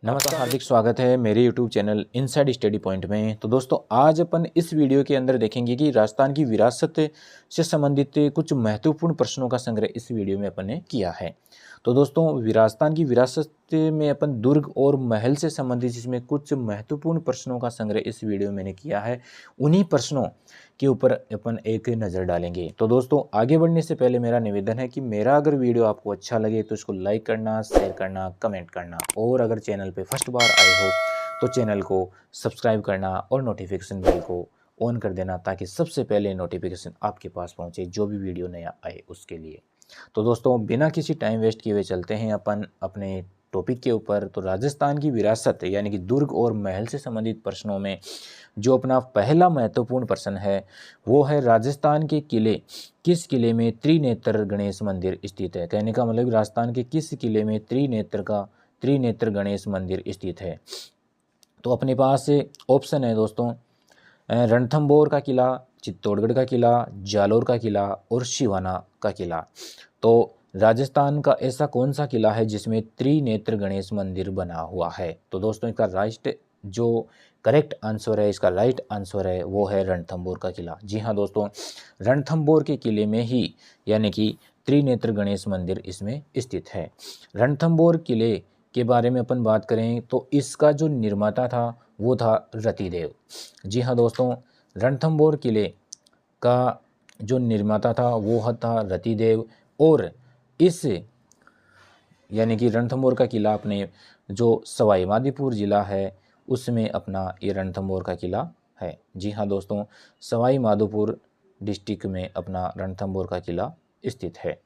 आपका हार्दिक स्वागत है मेरे YouTube channel inside study point में। तो दोस्तों आज अपन इस वीडियो के अंदर देखेंगे कि राजस्थान की विरासत से संबंधित कुछ महत्वपूर्ण प्रश्नों का संग्रह इस वीडियो में अपन ने किया है। तो दोस्तों राजस्थान की विरासत में अपन दुर्ग और महल से संबंधित इसमें कुछ महत्वपूर्ण प्रश्नों का संग्रह इस वीडियो में मैंने किया है। उन्हीं प्रश्नों के ऊपर अपन एक नज़र डालेंगे। तो दोस्तों आगे बढ़ने से पहले मेरा निवेदन है कि मेरा अगर वीडियो आपको अच्छा लगे तो इसको लाइक करना, शेयर करना, कमेंट करना, और अगर चैनल पे फर्स्ट बार आए हो तो चैनल को सब्सक्राइब करना और नोटिफिकेशन बेल को ऑन कर देना ताकि सबसे पहले नोटिफिकेशन आपके पास पहुंचे जो भी वीडियो नया आए उसके लिए। तो दोस्तों बिना किसी टाइम वेस्ट किए हुए चलते हैं अपन अपने टॉपिक के ऊपर। तो राजस्थान की विरासत यानी कि दुर्ग और महल से संबंधित प्रश्नों में जो अपना पहला महत्वपूर्ण प्रश्न है वो है राजस्थान के किले किस किले में त्रिनेत्र गणेश मंदिर स्थित है। कहने का मतलब राजस्थान के किस किले में त्रिनेत्र गणेश मंदिर स्थित है। तो अपने पास ऑप्शन है दोस्तों रणथंभौर का किला, चित्तौड़गढ़ का किला, जालोर का किला और सिवाना का किला। तो राजस्थान का ऐसा कौन सा किला है जिसमें त्रिनेत्र गणेश मंदिर बना हुआ है। तो दोस्तों इसका जो करेक्ट आंसर है, इसका राइट आंसर है वो है रणथंभौर का किला। जी हाँ दोस्तों, रणथंभौर के किले में ही यानी कि त्रिनेत्र गणेश मंदिर इसमें स्थित है। रणथंभौर किले के बारे में अपन बात करें तो इसका जो निर्माता था वो था रतिदेव। जी हाँ दोस्तों, रणथंभौर किले का जो निर्माता था वो था रतिदेव। और इस यानी कि रणथंभौर का किला अपने जो सवाई माधोपुर जिला है उसमें अपना ये रणथंभौर का किला है। जी हाँ दोस्तों, सवाई माधोपुर डिस्ट्रिक्ट में अपना रणथंभौर का किला स्थित है।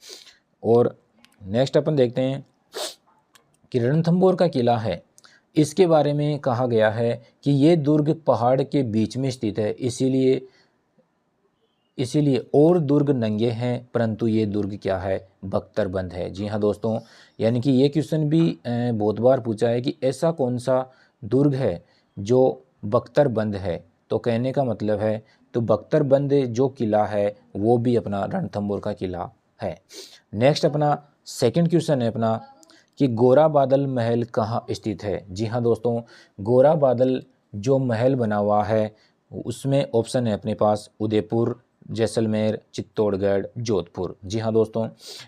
और नेक्स्ट अपन देखते हैं कि रणथंभौर का किला है, इसके बारे में कहा गया है कि ये दुर्ग पहाड़ के बीच में स्थित है, इसीलिए और दुर्ग नंगे हैं परंतु ये दुर्ग क्या है, बख्तरबंद है। जी हाँ दोस्तों, यानी कि ये क्वेश्चन भी बहुत बार पूछा है कि ऐसा कौन सा दुर्ग है जो बख्तरबंद है। तो कहने का मतलब है तो बख्तरबंद जो किला है वो भी अपना रणथंभौर का किला है। नेक्स्ट अपना सेकंड क्वेश्चन है अपना कि गोरा बादल महल कहाँ स्थित है। जी हाँ दोस्तों, गोरा बादल जो महल बना हुआ है उसमें ऑप्शन है अपने पास उदयपुर, जैसलमेर, चित्तौड़गढ़, जोधपुर। जी हाँ दोस्तों,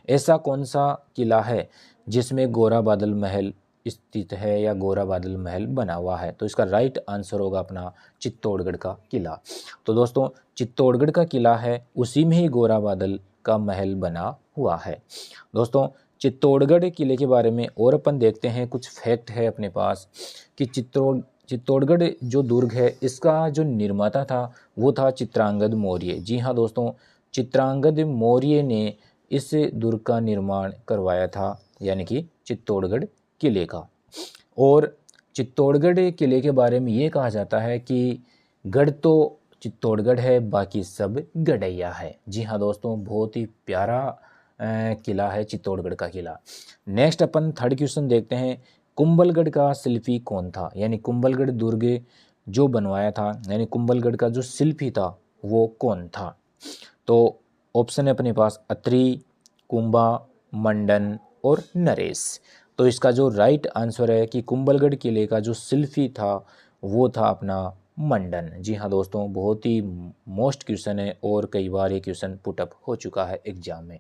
ऐसा कौन सा किला है जिसमें गोरा बादल महल स्थित है या गोरा बादल महल बना हुआ है। तो इसका राइट आंसर होगा अपना चित्तौड़गढ़ का किला। तो दोस्तों चित्तौड़गढ़ का किला है उसी में ही गोरा बादल का महल बना हुआ है। दोस्तों चित्तौड़गढ़ किले के बारे में और अपन देखते हैं, कुछ फैक्ट है अपने पास कि चित्तौड़गढ़ जो दुर्ग है इसका जो निर्माता था वो था चित्रांगद मौर्य। जी हाँ दोस्तों, चित्रांगद मौर्य ने इस दुर्ग का निर्माण करवाया था यानी कि चित्तौड़गढ़ किले का। और चित्तौड़गढ़ किले के बारे में ये कहा जाता है कि गढ़ तो चित्तौड़गढ़ है बाकी सब गढ़ैया है। जी हाँ दोस्तों, बहुत ही प्यारा किला है चित्तौड़गढ़ का किला। नेक्स्ट अपन थर्ड क्वेश्चन देखते हैं, कुंभलगढ़ का शिल्पी कौन था। यानी कुंभलगढ़ दुर्ग जो बनवाया था यानी कुंभलगढ़ का जो शिल्पी था वो कौन था। तो ऑप्शन है अपने पास अत्रि, कुंभा, मंडन और नरेश। तो इसका जो राइट आंसर है कि कुंभलगढ़ किले का जो शिल्पी था वो था अपना मंडन। जी हाँ दोस्तों, बहुत ही मोस्ट क्वेश्चन है और कई बार ये क्वेश्चन पुटअप हो चुका है एग्जाम में।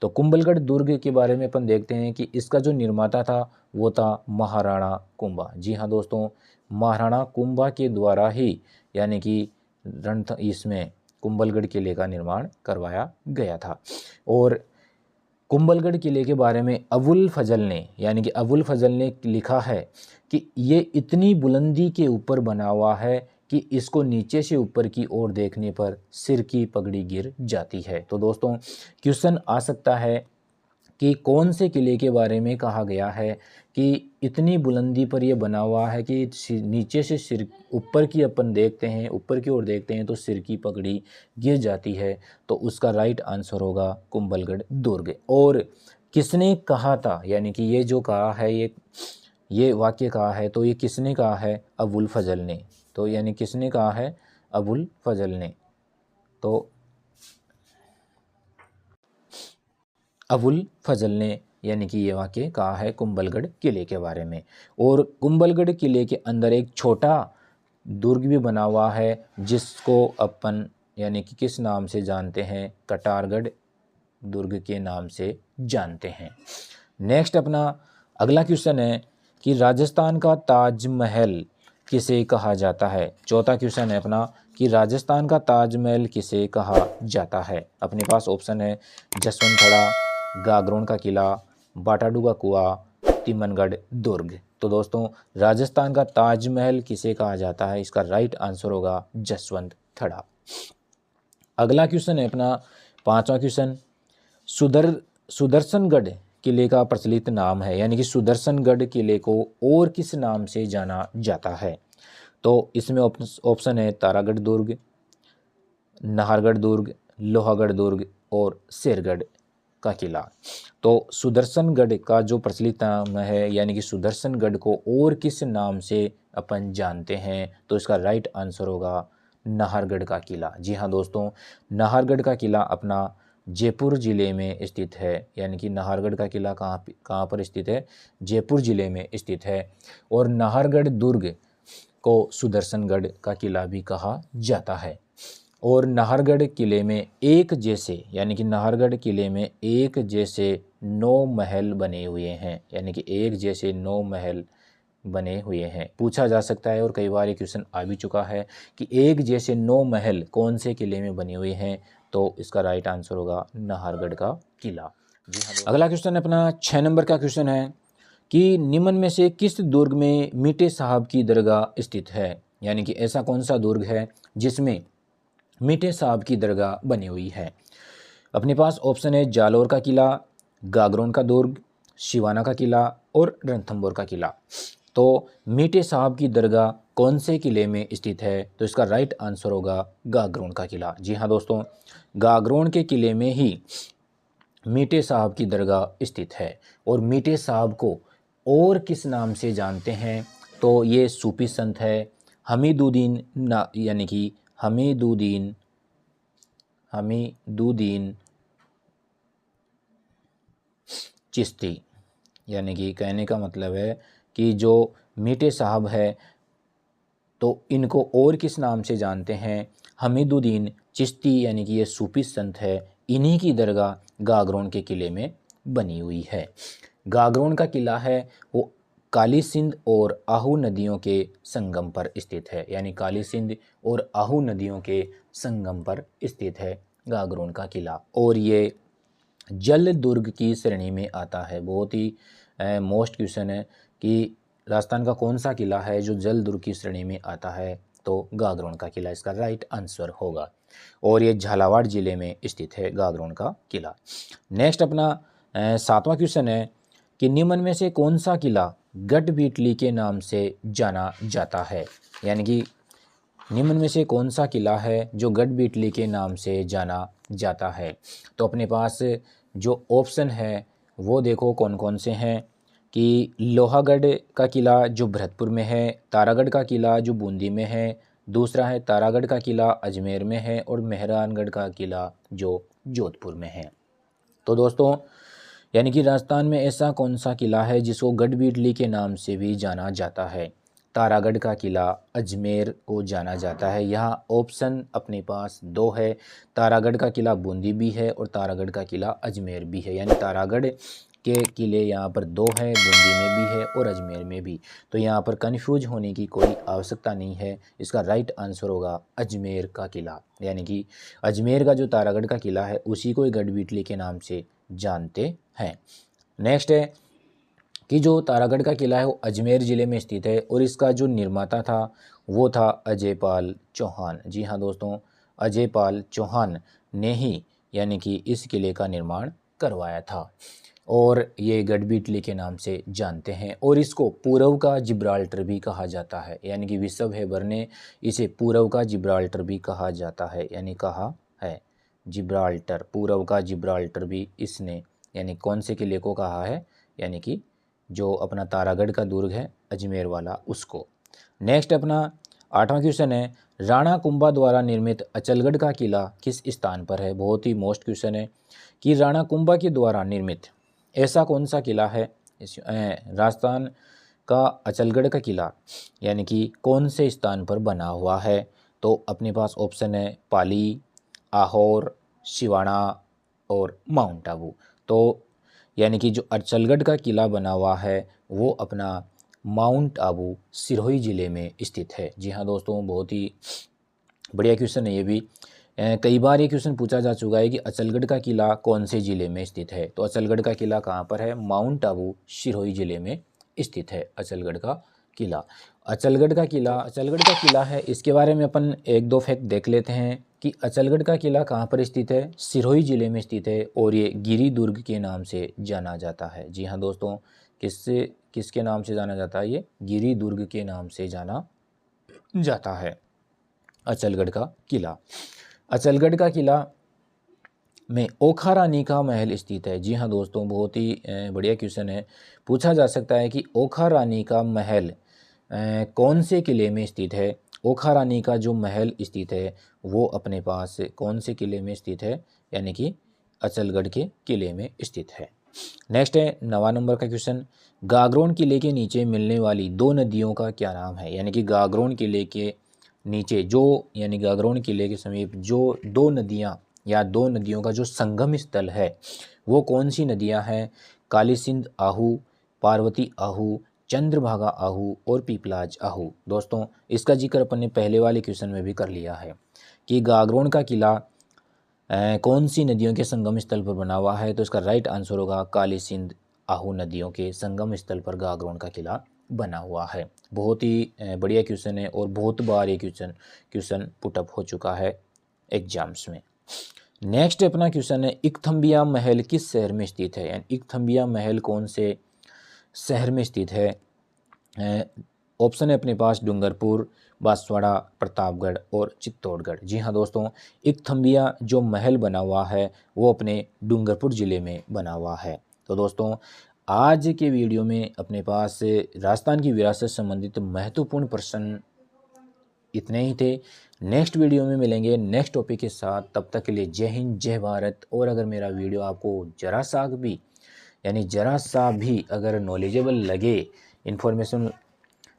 तो कुंभलगढ़ दुर्ग के बारे में अपन देखते हैं कि इसका जो निर्माता था वो था महाराणा कुंभा। जी हाँ दोस्तों, महाराणा कुंभा के द्वारा ही यानी कि इसमें कुंभलगढ़ किले का निर्माण करवाया गया था। और कुंभलगढ़ किले के बारे में अबुल फजल ने यानी कि अबुल फजल ने लिखा है कि ये इतनी बुलंदी के ऊपर बना हुआ है कि इसको नीचे से ऊपर की ओर देखने पर सिर की पगड़ी गिर जाती है। तो दोस्तों क्वेश्चन आ सकता है कि कौन से किले के बारे में कहा गया है कि इतनी बुलंदी पर यह बना हुआ है कि नीचे से सिर ऊपर की अपन देखते हैं, ऊपर की ओर देखते हैं तो सिर की पगड़ी गिर जाती है। तो उसका राइट आंसर होगा कुंभलगढ़ दुर्ग। और किसने कहा था यानी कि ये जो कहा है ये वाक्य कहा है तो ये किसने कहा है, अबुल फजल ने। तो यानी किसने कहा है, अबुल फजल ने। तो अबुल फजल ने यानी कि ये वाक्य कहा है कुंभलगढ़ किले के बारे में। और कुंभलगढ़ किले के अंदर एक छोटा दुर्ग भी बना हुआ है जिसको अपन यानी कि किस नाम से जानते हैं, कटारगढ़ दुर्ग के नाम से जानते हैं। नेक्स्ट अपना अगला क्वेश्चन है कि राजस्थान का ताजमहल किसे कहा जाता है। चौथा क्वेश्चन है अपना कि राजस्थान का ताजमहल किसे कहा जाता है। अपने पास ऑप्शन है जसवंतगढ़, गागरोन का किला, बाटाडू का कुआं, तिमनगढ़ दुर्ग। तो दोस्तों राजस्थान का ताजमहल किसे कहा जाता है, इसका राइट आंसर होगा जसवंतगढ़। अगला क्वेश्चन है अपना पांचवा क्वेश्चन, सुदर्शनगढ़ किले का प्रचलित नाम है, यानी कि सुदर्शनगढ़ किले को और किस नाम से जाना जाता है। तो इसमें ऑप्शन है तारागढ़ दुर्ग, नाहरगढ़ दुर्ग, लोहागढ़ दुर्ग और शेरगढ़ का किला। तो सुदर्शनगढ़ का जो प्रचलित नाम है, यानी कि सुदर्शनगढ़ को और किस नाम से अपन जानते हैं, तो इसका राइट आंसर होगा नाहरगढ़ का किला। जी हाँ दोस्तों, नाहरगढ़ का किला अपना जयपुर ज़िले में स्थित है, यानी कि नाहरगढ़ का किला कहाँ पर स्थित है, जयपुर ज़िले में स्थित है। और नाहरगढ़ दुर्ग को सुदर्शनगढ़ का किला भी कहा जाता है। और नाहरगढ़ किले में एक जैसे, यानी कि नाहरगढ़ किले में एक जैसे 9 महल बने हुए हैं, यानी कि एक जैसे 9 महल बने हुए हैं। पूछा जा सकता है और कई बार ये क्वेश्चन आ भी चुका है कि एक जैसे 9 महल कौन से किले में बने हुए हैं, तो इसका राइट आंसर होगा नाहरगढ़ का किला। जी हाँ। अगला क्वेश्चन अपना 6 नंबर का क्वेश्चन है कि निम्न में से किस दुर्ग में मीटे साहब की दरगाह स्थित है, यानी कि ऐसा कौन सा दुर्ग है जिसमें मीटे साहब की दरगाह बनी हुई है। अपने पास ऑप्शन है जालौर का किला, गागरोन का दुर्ग, सिवाना का किला और रणथंभौर का किला। तो मीटे साहब की दरगाह कौन से किले में स्थित है, तो इसका राइट आंसर होगा गागरोन का किला। जी हाँ दोस्तों, गागरोन के किले में ही मीटे साहब की दरगाह स्थित है। और मीटे साहब को और किस नाम से जानते हैं, तो ये सूफी संत है हमीदुद्दीन यानी कि हमीदुद्दीन चिश्ती, यानी कि कहने का मतलब है कि जो मीटे साहब है तो इनको और किस नाम से जानते हैं, हमीदुद्दीन चिश्ती, यानी कि ये सूफी संत है, इन्हीं की दरगाह गागरोन के किले में बनी हुई है। गागरोन का किला है वो काली सिंध और आहू नदियों के संगम पर स्थित है, यानी काली सिंध और आहू नदियों के संगम पर स्थित है गागरोन का किला। और ये जल दुर्ग की श्रेणी में आता है। बहुत ही मोस्ट क्वेश्चन है कि राजस्थान का कौन सा किला है जो जल दुर्ग की श्रेणी में आता है, तो गागरोन का किला इसका राइट आंसर होगा। और ये झालावाड़ जिले में स्थित है गागरोन का किला। नेक्स्ट अपना 7वां क्वेश्चन है कि निम्न में से कौन सा किला गढ़बीटली के नाम से जाना जाता है, यानी कि निम्न में से कौन सा किला है जो गढ़बीटली के नाम से जाना जाता है। तो अपने पास जो ऑप्शन है वो देखो कौन कौन से हैं कि लोहागढ़ का किला जो भरतपुर में है, तारागढ़ का किला जो बूंदी में है, दूसरा है तारागढ़ का किला अजमेर में है, और मेहरानगढ़ का किला जो जोधपुर में है। तो दोस्तों यानी कि राजस्थान में ऐसा कौन सा किला है जिसको गढ़बीटली के नाम से भी जाना जाता है। तारागढ़ का किला अजमेर को जाना जाता है। यहाँ ऑप्शन अपने पास 2 है, तारागढ़ का किला बूंदी भी है और तारागढ़ का किला अजमेर भी है, यानी तारागढ़ के किले यहाँ पर 2 हैं, बूंदी में भी है और अजमेर में भी। तो यहाँ पर कन्फ्यूज होने की कोई आवश्यकता नहीं है, इसका राइट आंसर होगा अजमेर का किला, यानी कि अजमेर का जो तारागढ़ का किला है उसी को गढ़बीटली के नाम से जानते हैं। नेक्स्ट है कि जो तारागढ़ का किला है वो अजमेर ज़िले में स्थित है और इसका जो निर्माता था वो था अजयपाल चौहान। जी हाँ दोस्तों, अजयपाल चौहान ने ही यानी कि इस किले का निर्माण करवाया था और ये गढ़बीटली के नाम से जानते हैं। और इसको पूर्व का जिब्राल्टर भी कहा जाता है, यानी कि विश्व भर ने इसे पूर्व का जिब्राल्टर भी कहा जाता है, यानी कहा है जिब्राल्टर, पूर्व का जिब्राल्टर भी इसने यानी कौन से किले को कहा है, यानी कि जो अपना तारागढ़ का दुर्ग है अजमेर वाला उसको। नेक्स्ट अपना 8वां क्वेश्चन है, राणा कुंभा द्वारा निर्मित अचलगढ़ का किला किस स्थान पर है। बहुत ही मोस्ट क्वेश्चन है कि राणा कुंभा के द्वारा निर्मित ऐसा कौन सा किला है राजस्थान का अचलगढ़ का किला यानी कि कौन से स्थान पर बना हुआ है? तो अपने पास ऑप्शन है पाली, आहोर, सिवाना और माउंट आबू। तो यानी कि जो अचलगढ़ का किला बना हुआ है वो अपना माउंट आबू सिरोही ज़िले में स्थित है। जी हाँ दोस्तों, बहुत ही बढ़िया क्वेश्चन है ये भी। कई बार ये क्वेश्चन पूछा जा चुका है कि अचलगढ़ का किला कौन से ज़िले में स्थित है? तो अचलगढ़ का किला कहाँ पर है? माउंट आबू सिरोही ज़िले में स्थित है अचलगढ़ का किला। अचलगढ़ का किला है, इसके बारे में अपन एक दो फैक्ट देख लेते हैं कि अचलगढ़ का किला कहाँ पर स्थित है? सिरोही ज़िले में स्थित है और ये गिरी दुर्ग के नाम से जाना जाता है। जी हाँ दोस्तों, किसके नाम से जाना जाता है? ये गिरी दुर्ग के नाम से जाना जाता है अचलगढ़ का किला। अचलगढ़ का किला में ओखा रानी का महल स्थित है। जी हाँ दोस्तों, बहुत ही बढ़िया क्वेश्चन है। पूछा जा सकता है कि ओखा रानी का महल कौन से किले में स्थित है? ओखा रानी का जो महल स्थित है वो अपने पास कौन से किले में स्थित है? यानी कि अचलगढ़ के किले में स्थित है। नेक्स्ट है 9वां नंबर का क्वेश्चन, गागरोन किले के नीचे मिलने वाली दो नदियों का क्या नाम है? यानी कि गागरोन किले के नीचे यानी गागरोन किले के समीप जो दो नदियाँ या दो नदियों का जो संगम स्थल है वो कौन सी नदियाँ हैं? काली सिंध आहू, पार्वती आहू, चंद्रभागा आहू और पीपलाज आहू। दोस्तों, इसका जिक्र अपन ने पहले वाले क्वेश्चन में भी कर लिया है कि गागरोन का किला कौन सी नदियों के संगम स्थल पर बना हुआ है? तो इसका राइट आंसर होगा काली सिंध आहू नदियों के संगम स्थल पर गागरोन का किला बना हुआ है। बहुत ही बढ़िया क्वेश्चन है और बहुत बार ये क्वेश्चन पुटअप हो चुका है एग्जाम्स में। नेक्स्ट अपना क्वेश्चन है, इकथम्बिया महल किस शहर में स्थित है? यानी इकथम्बिया महल कौन से शहर में स्थित है? ऑप्शन है अपने पास डूंगरपुर, बांसवाड़ा, प्रतापगढ़ और चित्तौड़गढ़। जी हाँ दोस्तों, इकथम्बिया जो महल बना हुआ है वो अपने डूंगरपुर ज़िले में बना हुआ है। तो दोस्तों, आज के वीडियो में अपने पास राजस्थान की विरासत संबंधित महत्वपूर्ण प्रश्न इतने ही थे। नेक्स्ट वीडियो में मिलेंगे नेक्स्ट टॉपिक के साथ। तब तक के लिए जय हिंद, जय भारत। और अगर मेरा वीडियो आपको ज़रा सा भी अगर नॉलेजेबल लगे, इन्फॉर्मेशन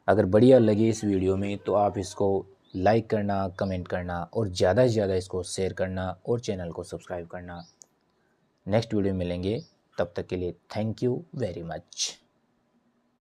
अगर बढ़िया लगे इस वीडियो में, तो आप इसको लाइक करना, कमेंट करना और ज़्यादा से ज़्यादा इसको शेयर करना और चैनल को सब्सक्राइब करना। नेक्स्ट वीडियो में मिलेंगे, तब तक के लिए थैंक यू वेरी मच।